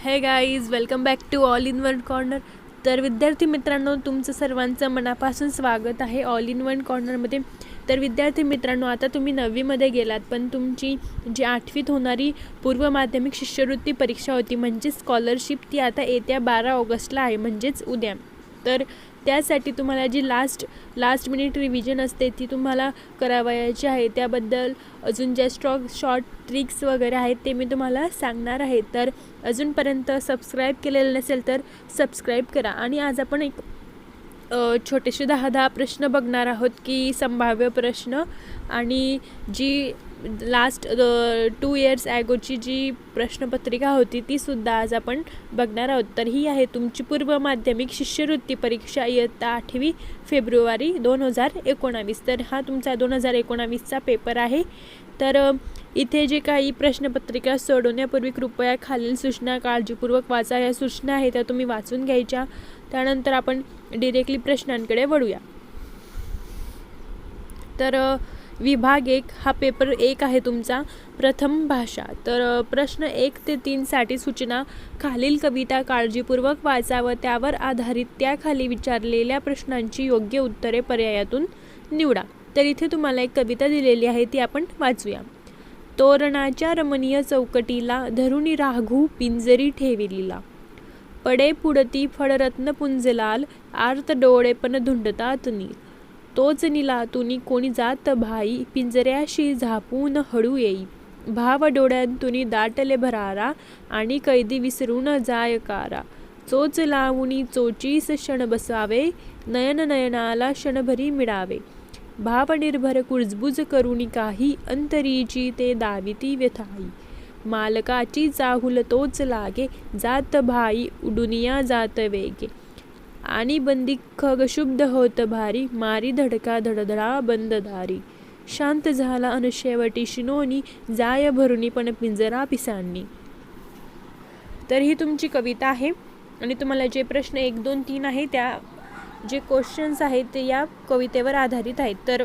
हे guys, welcome back to all in one corner. तर विद्यार्थी मित्रांनो, तुमचं सर्वांचं मनापासून स्वागत आहे ऑल इन वन कॉर्नरमध्ये. तर विद्यार्थी मित्रांनो, आता तुम्ही 9वीमध्ये गेलात, पण तुमची जी 8वीत होणारी पूर्व माध्यमिक शिष्यवृत्ती परीक्षा होती म्हणजेच स्कॉलरशिप, ती आता येत्या 12 ऑगस्टला आहे, म्हणजेच उद्या. तर त्यासाठी तुम्हाला जी लास्ट मिनिट रिव्हिजन असते ती तुम्हाला करावयाची आहे. त्याबद्दल अजून ज्या शॉर्ट ट्रिक्स वगैरे आहेत ते मी तुम्हाला सांगणार आहे. तर अजूनपर्यंत सबस्क्राईब केलेलं नसेल तर सबस्क्राईब करा. आणि आज आपण एक छोटेसे 10 प्रश्न बघणार आहोत की संभाव्य प्रश्न, आणि जी लास्ट 2 इयर्स ॲगोची जी प्रश्नपत्रिका होती ती सुद्धा आज आपण बघणार आहोत. तर ही आहे तुमची पूर्व माध्यमिक शिष्यवृत्ती परीक्षा इयत्ता 8वी फेब्रुवारी 2019. तर हा तुमचा 2019चा पेपर आहे. तर इथे जे काही प्रश्नपत्रिका सोडवण्यापूर्वी कृपया खालील सूचना काळजीपूर्वक वाचा. या सूचना आहेत त्या तुम्ही वाचून घ्यायच्या. त्यानंतर आपण डिरेक्टली प्रश्नांकडे वळूया. तर विभाग 1 हा पेपर 1 आहे तुमचा, प्रथम भाषा. तर प्रश्न 1 ते 3 साठी सूचना: खालील कविता काळजीपूर्वक वाचा व त्यावर आधारित त्याखाली विचारलेल्या प्रश्नांची योग्य उत्तरे पर्यायातून निवडा. तर इथे तुम्हाला एक कविता दिलेली आहे, ती आपण वाचूया. तोरणाच्या रमणीय चौकटीला धरुणी राघू पिंजरी ठेविलीला, पडे पुढती फळरत्न पुंजलाल, आर्त डोळे पण धुंडतात नील. तोच निलातुनी कोणी जात भाई, पिंजऱ्याशी झापून हळू येई. भाव डोळ्यांतुनी दाटले भरारा, आणि कैदी विसरून जाय कारा. चोच लावुनी चोचीस क्षण बसावे, नयन नयनाला क्षणभरी मिळावे. भाव निर्भर कुजबुज करुनी काही, अंतरीची ते दाविती व्यथाई. मालकाची चाहुल तोच लागे, जात भाई उडुनिया जात वेगे. आणि बंदी खग शुब्ध होत भारी, मारी धडका धडधडा बंददारी. शांत झाला अनशेवटी शिनोनी, जाय भरुनी पण पिंजरा पिसांनी. तर ही तुमची कविता आहे, आणि तुम्हाला जे प्रश्न 1, 2, 3 आहे त्या जे क्वेश्चन्स आहेत ते या कवितेवर आधारित आहेत. तर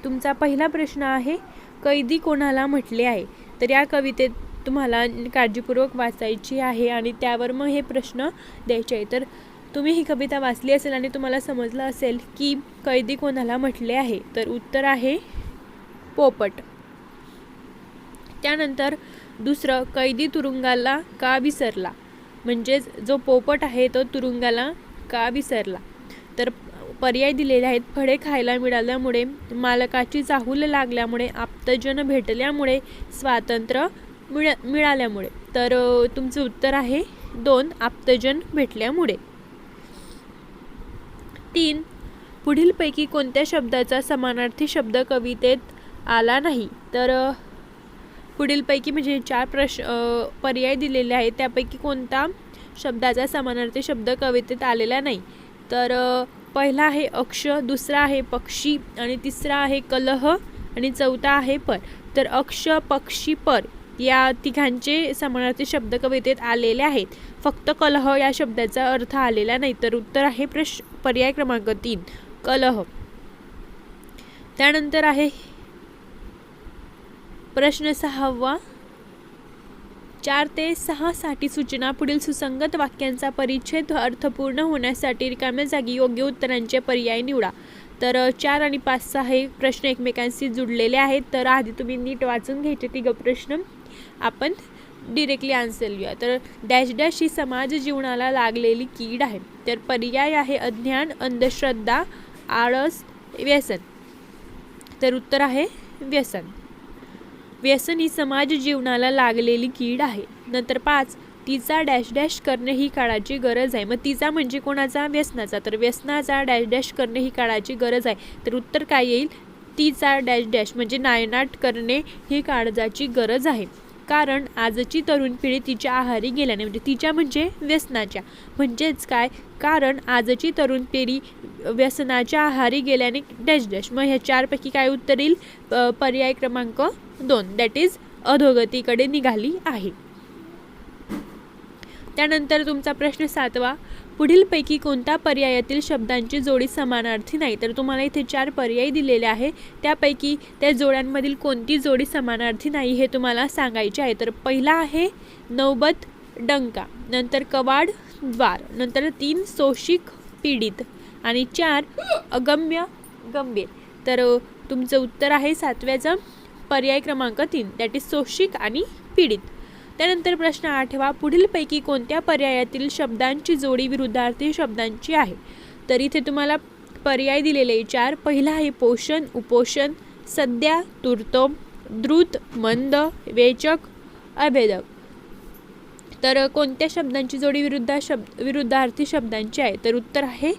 तुमचा पहिला प्रश्न आहे, कैदी कोणाला म्हटले आहे. तर या कवितेत तुम्हाला काळजीपूर्वक वाचायची आहे आणि त्यावर मग हे प्रश्न द्यायचे आहे. तर तुम्ही ही कविता वाचली असेल आणि तुम्हाला समजलं असेल की कैदी कोणाला म्हटले आहे. तर उत्तर आहे पोपट. त्यानंतर दुसरं, कैदी तुरुंगाला का विसरला. म्हणजेच जो पोपट आहे तो तुरुंगाला का विसरला. तर पर्याय दिलेले आहेत: फळे खायला मिळाल्यामुळे, मालकाची चाहूल लागल्यामुळे, आप्तजन भेटल्यामुळे, स्वातंत्र्य मिळाल्यामुळे. तर तुमचं उत्तर आहे 2, आप्तजन भेटल्यामुळे. 3, पुढीलपैकी कोणत्या शब्दाचा समानार्थी शब्द कवितेत आला नाही. तर पुढीलपैकी म्हणजे 4 पर्याय दिलेले आहेत, त्यापैकी कोणता शब्दाचा समानार्थी शब्द कवितेत आलेला नाही. तर पहिला आहे अक्ष, दुसरा आहे पक्षी, आणि तिसरा आहे कलह, आणि चौथा आहे पर. तर अक्ष, पक्षी, पर या तिघांचे समानार्थी शब्द कवितेत आलेले आहेत, फक्त कलह या शब्दाचा अर्थ आलेला नाही. तर उत्तर आहे पर्याय क्रमांक 3, कलह. त्यानंतर आहे प्रश्न 6. 4 ते 6 साठी सूचना: पुढील सुसंगत वाक्यांचा परिच्छेद अर्थपूर्ण होण्यासाठी रिकाम्या जागी योग्य उत्तरांचे पर्याय निवडा. तर 4 आणि 5 हे प्रश्न एकमेकांशी जुडलेले आहेत. तर आधी तुम्ही नीट वाचून घ्यायचे 3 प्रश्न, आपण डिरेक्टली आन्सर लिहूया. तर डॅश डॅश ही समाज जीवनाला लागलेली कीड आहे. तर पर्याय आहे अज्ञान, अंधश्रद्धा, आळस, व्यसन. तर उत्तर आहे व्यसन. व्यसन ही समाज जीवनाला लागलेली कीड आहे. नंतर 5, तिचा डॅश डॅश करणे ही काळाची गरज आहे. मग तिचा म्हणजे कोणाचा? व्यसनाचा. तर व्यसनाचा डॅश डॅश करणे ही काळाची गरज आहे. तर उत्तर काय येईल? तिचा डॅश डॅश म्हणजे नायनाट करणे ही काळजाची गरज आहे. कारण आजची तरुण पिढी तिच्या आहारी गेल्याने, म्हणजे तिच्या म्हणजे व्यसनाच्या, म्हणजेच काय? कारण आजची तरुण पिढी व्यसनाच्या आहारी गेल्याने डॅश डॅश. मग ह्या 4 पैकी काय उत्तर येईल? पर्याय क्रमांक 2, दॅट इज अधोगतीकडे निघाली आहे. त्यानंतर तुमचा प्रश्न 7. पुढीलपैकी कोणत्या पर्यायातील शब्दांची जोडी समानार्थी नाही. तर तुम्हाला इथे 4 पर्याय दिलेले आहे, त्यापैकी त्या जोड्यांमधील कोणती जोडी समानार्थी नाही हे तुम्हाला सांगायचे आहे. तर पहिला आहे नौबत डंका, नंतर कवाड द्वार, नंतर 3 शोषिक पीडित आणि 4 अगम्य गंभीर. तर तुमचं उत्तर आहे 7व्याचा पर्याय क्रमांक 3 दॅट इज शोषिक आणि पीडित. त्यानंतर प्रश्न 8वा, पुढीलपैकी कोणत्या पर्यायातील शब्दांची जोडी विरुद्धार्थी शब्दांची आहे. तर इथे तुम्हाला पर्याय दिलेले 4. पहिला आहे पोषण, उपोषण, सध्या, तूर्त, द्रुत, मंद, वेचक, अभेदक. तर कोणत्या शब्दांची जोडी विरुद्धार्थी शब्दांची आहे. तर उत्तर आहे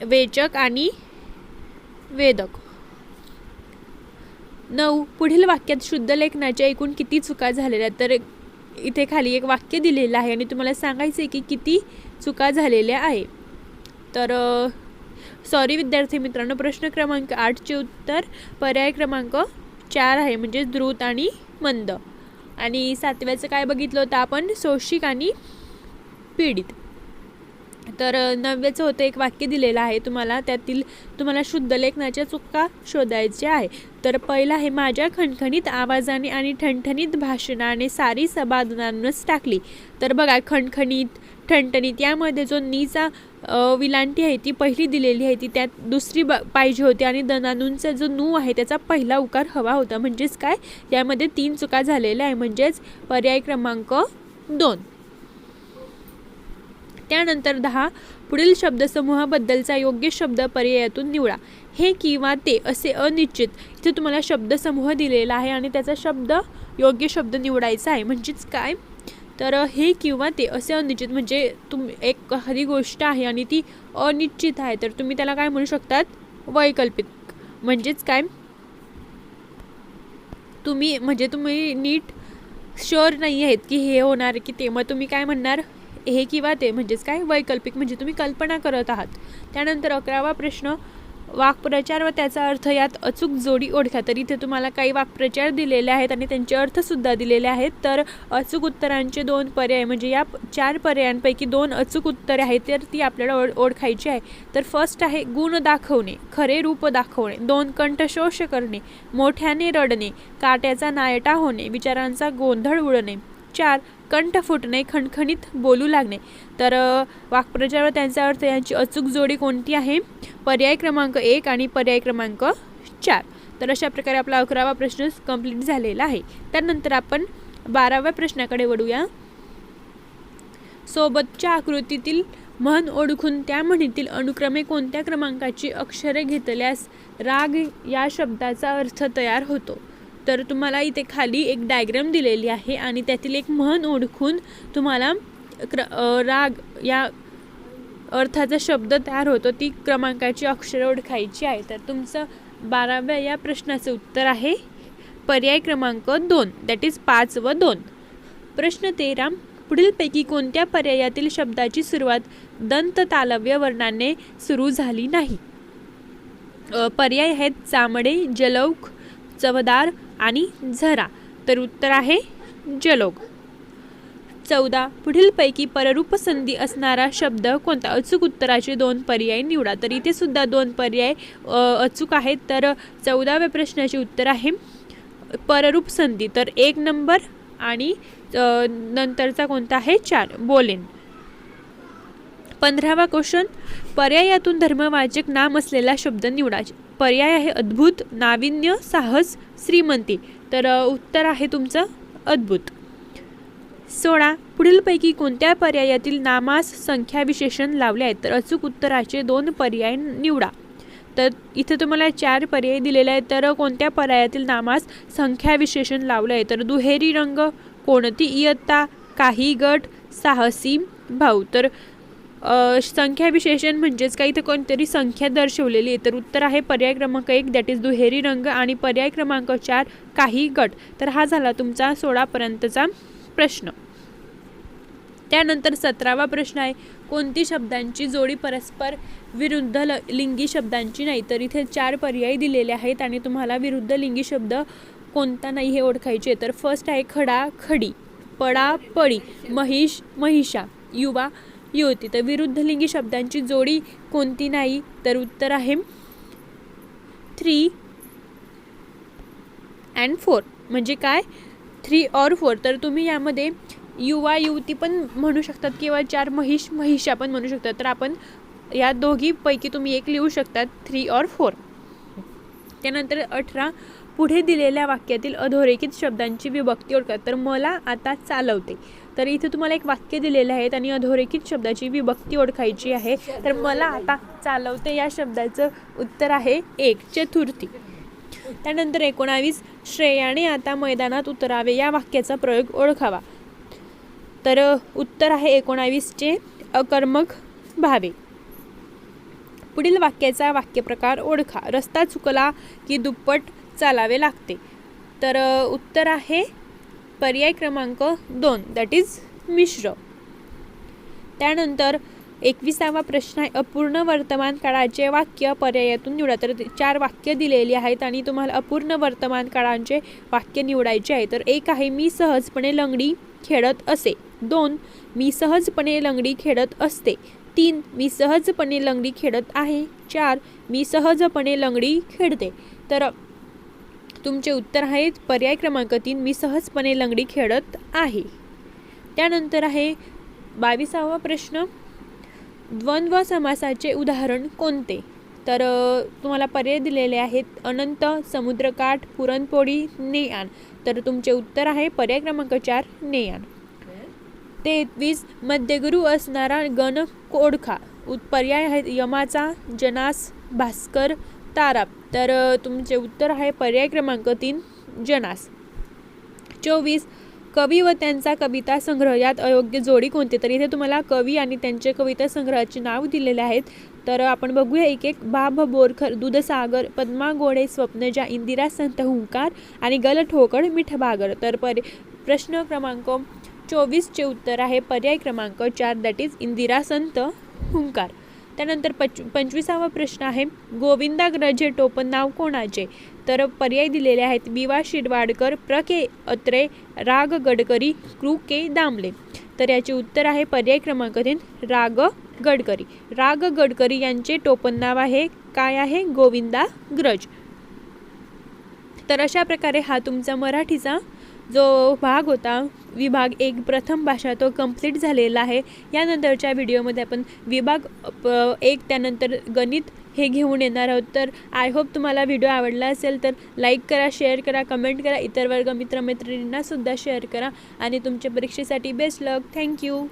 वेचक आणि वेदक. 9. पुढील वाक्यात शुद्ध लेखनाच्या एकूण किती चुका झालेल्या. तर इथे खाली एक वाक्य दिलेलं आहे आणि तुम्हाला सांगायचं आहे की किती चुका झालेल्या आहे. तर सॉरी विद्यार्थी मित्रांनो, प्रश्न क्रमांक 8चे उत्तर पर्याय क्रमांक 4 आहे, म्हणजे द्रुत आणि मंद. आणि 7व्याचं काय बघितलं होतं आपण, शोषिक आणि पीडित. तर 9व्याचं होतं एक वाक्य दिलेलं आहे तुम्हाला, त्यातील तुम्हाला शुद्ध लेखनाच्या चुका शोधायच्या आहे. तर पहिला आहे माझ्या खणखणीत आवाजाने आणि ठणठणीत भाषणाने सारी सभा दणाणूनच टाकली. तर बघा खणखणीत, ठणठणीत यामध्ये जो नीचा विलांटी आहे ती पहिली दिलेली आहे, ती त्यात दुसरी पाहिजे होती आणि दणाणूनचा जो नू आहे त्याचा पहिला उकार हवा होता. म्हणजेच काय, यामध्ये 3 चुका झालेल्या आहे, म्हणजेच पर्याय क्रमांक 2. त्यानंतर 10. पुढील शब्दसमूहाबद्दलचा योग्य शब्द पर्यायातून निवडा. हे किंवा ते असे अनिश्चित, इथे तुम्हाला शब्दसमूह दिलेला आहे आणि त्याचा शब्द योग्य शब्द निवडायचा आहे. म्हणजेच काय, तर हे किंवा ते असे अनिश्चित म्हणजे एखादी गोष्ट आहे आणि ती अनिश्चित आहे, तर तुम्ही त्याला काय म्हणू शकतात, वैकल्पिक. म्हणजेच काय, तुम्ही नीट शुअर नाही आहेत की हे होणार की ते, मग तुम्ही काय म्हणणार, हे किंवा ते. म्हणजेच काय, वैकल्पिक, म्हणजे तुम्ही कल्पना करत आहात. त्यानंतर 11वा प्रश्न, वाक्प्रचार व त्याचा अर्थ यात अचूक जोडी ओळखा. तर इथे तुम्हाला काही वाक्प्रचार दिलेले आहेत आणि त्यांचे अर्थसुद्धा दिलेले आहेत. तर अचूक उत्तरांचे 2 पर्याय, म्हणजे या 4 पर्यायांपैकी 2 अचूक उत्तरे आहेत, तर ती आपल्याला ओळखायची आहे. तर फर्स्ट आहे गुण दाखवणे, खरे रूप दाखवणे. 2 कंठशोष करणे, मोठ्याने रडणे, काट्याचा नायटा होणे, विचारांचा गोंधळ उडणे. 4 कंठ फुटणे, खणखणीत बोलू लागणे. तर वाक्प्रचार व त्यांचा अर्थ यांची अचूक जोडी कोणती आहे, पर्याय क्रमांक 1 आणि पर्याय क्रमांक 4. तर अशा प्रकारे आपला 11वा प्रश्न कंप्लीट झालेला आहे. त्यानंतर आपण 12व्या प्रश्नाकडे वळूया. सोबतच्या आकृतीतील म्हण ओळखून त्या म्हणीतील अनुक्रमे कोणत्या क्रमांकाची अक्षरे घेतल्यास राग या शब्दाचा अर्थ तयार होतो. तर तुम्हाला इथे खाली एक डायग्राम दिलेली आहे आणि त्यातील एक म्हण ओळखून तुम्हाला राग या अर्थाचा शब्द तयार होतो, ती क्रमांकाची अक्षरे ओळखायची आहे. तर तुमचं 12व्या या प्रश्नाचं उत्तर आहे पर्याय क्रमांक 2 दॅट इज 5 व 2. प्रश्न 13. पुढीलपैकी कोणत्या पर्यायातील शब्दाची सुरुवात दंत तालव्य वर्णाने सुरू झाली नाही. पर्याय आहेत चामडे, जलौक, चवदार आणि झरा. तर उत्तर आहे जलोग. 14. पुढीलपैकी पररूप संधी असणारा शब्द कोणता. अचूक उत्तराचे 2 पर्याय निवडा. तर इथे सुद्धा 2 पर्याय अचूक आहेत. तर 14व्या प्रश्नाचे उत्तर आहे पररूप संधी. तर 1 नंबर आणि नंतरचा कोणता आहे 4 बोलेन. 15वा क्वेश्चन, पर्यायातून धर्मवाचक नाम असलेला शब्द निवडा. पर्याय आहे अद्भुत, नाविन्य, साहस, श्रीमंती. तर उत्तर आहे तुमचं अद्भुत. 16. पुढीलपैकी कोणत्या पर्यायातील नामास संख्या विशेषण लावले आहेत. तर अचूक उत्तराचे 2 पर्याय निवडा. तर इथे तुम्हाला 4 पर्याय दिलेले आहेत. तर कोणत्या पर्यायातील नामास संख्या विशेषण लावले आहे. तर दुहेरी रंग, कोणती इयत्ता, काही गट, साहसी भाऊ. तर संख्या विशेषण म्हणजेच काही तर कोणतरी संख्या दर्शवलेली आहे. तर उत्तर आहे पर्याय क्रमांक 1 दॅट इज दुहेरी रंग आणि पर्याय क्रमांक 4 काही गट. तर हा झाला तुमचा 16 पर्यंतचा प्रश्न. त्यानंतर 17वा प्रश्न आहे कोणती शब्दांची जोडी परस्पर विरुद्ध लिंगी शब्दांची नाही. तर इथे 4 पर्याय दिलेले आहेत आणि तुम्हाला विरुद्ध लिंगी शब्द कोणता नाही हे ओळखायचे. तर फर्स्ट आहे खडा, खडी, पडा, पडी, महिष, महिषा, युवा, युवती. तर विरुद्ध लिंगी शब्दांची जोडी कोणती नाही. तर उत्तर आहे 3 and 4. म्हणजे काय, 3 or 4. तर तुम्ही यामध्ये युवा युवती पण म्हणू शकतात किंवा 4 महिषा पण म्हणू शकतात. तर आपण या दोघीपैकी तुम्ही एक लिहू शकतात 3 or 4. त्यानंतर 18 पुढे दिलेल्या वाक्यातील अधोरेखित शब्दांची विभक्ती ओळखा. तर मला आता चालवते. तर इथे तुम्हाला एक वाक्य दिलेले आहेत आणि अधोरेखित शब्दाची विभक्ती ओळखायची आहे. तर मला आता चालवते या शब्दाचं उत्तर आहे 1/4. त्यानंतर 19 श्रेयाने आता मैदानात उतरावे या वाक्याचा प्रयोग ओळखावा. तर उत्तर आहे 19 अकर्मक भावे. पुढील वाक्याचा वाक्यप्रकार ओळखा. रस्ता चुकला की दुप्पट चालावे लागते. तर उत्तर आहे पर्याय क्रमांक 2 दॅट इज मिश्र. त्यानंतर 21वा प्रश्न आहे अपूर्ण वर्तमान काळाचे वाक्य पर्यायातून निवडा. तर 4 वाक्य दिलेली आहेत आणि तुम्हाला अपूर्ण वर्तमान काळाचे वाक्य निवडायचे आहे. तर 1 आहे मी सहजपणे लंगडी खेळत असे. 2 मी सहजपणे लंगडी खेळत असते. 3 मी सहजपणे लंगडी खेळत आहे. 4 मी सहजपणे लंगडी खेळते. तर तुमचे उत्तर आहे पर्याय क्रमांक 3 मी सहजपणे लंगडी खेळत आहे. त्यानंतर आहे 22वा प्रश्न द्वंद्व समासाचे उदाहरण कोणते. तर तुम्हाला पर्याय दिलेले आहेत अनंत, समुद्रकाठ, पुरणपोळी, नेआण. तर तुमचे उत्तर आहे पर्याय क्रमांक 4 नेआण. 23 मध्यगुरु असणारा गण ओळखा. पर्याय आहेत यमाचा, जनास, भास्कर, तारा. तर तुमचे उत्तर आहे पर्याय क्रमांक 3 जनास. 24 कवी व त्यांचा कविता संग्रह यात अयोग्य जोडी कोणती. तर इथे तुम्हाला कवी आणि त्यांचे कविता संग्रहाचे नाव दिलेले आहेत. तर आपण बघूया एक एक. बाभ बोरकर, दूधसागर, पद्मा गोडे, स्वप्नजा, इंदिरा संत, हुंकार आणि गलठोकड मिठबागर. तर प्रश्न क्रमांक 24चे उत्तर आहे पर्याय क्रमांक 4 दॅट इज इंदिरा संत हुंकार. त्यानंतर 25वा प्रश्न आहे गोविंदाग्रज हे टोपण नाव कोणाचे. तर पर्याय दिलेले आहेत विवा शिरवाडकर, प्र के अत्रे, राग गडकरी, कृ के दामले. तर याचे उत्तर आहे पर्याय क्रमांक 3 राग गडकरी. राग गडकरी यांचे टोपण नाव आहे काय आहे गोविंदाग्रज. तर अशा प्रकारे हा तुमचा मराठीचा जो भाग होता विभाग 1 प्रथम भाषा तो कंप्लीट झालेला आहे. यानंतरच्या व्हिडिओमध्ये आपण विभाग 1 त्यानंतर गणित हे घेऊन येणार आहोत. तर आय होप तुम्हाला व्हिडिओ आवडला असेल तर लाईक करा, शेअर करा, कमेंट करा, इतर वर्ग मित्रमैत्रिणींना सुद्धा शेअर करा आणि तुमच्या परीक्षेसाठी बेस्ट लक. थँक्यू.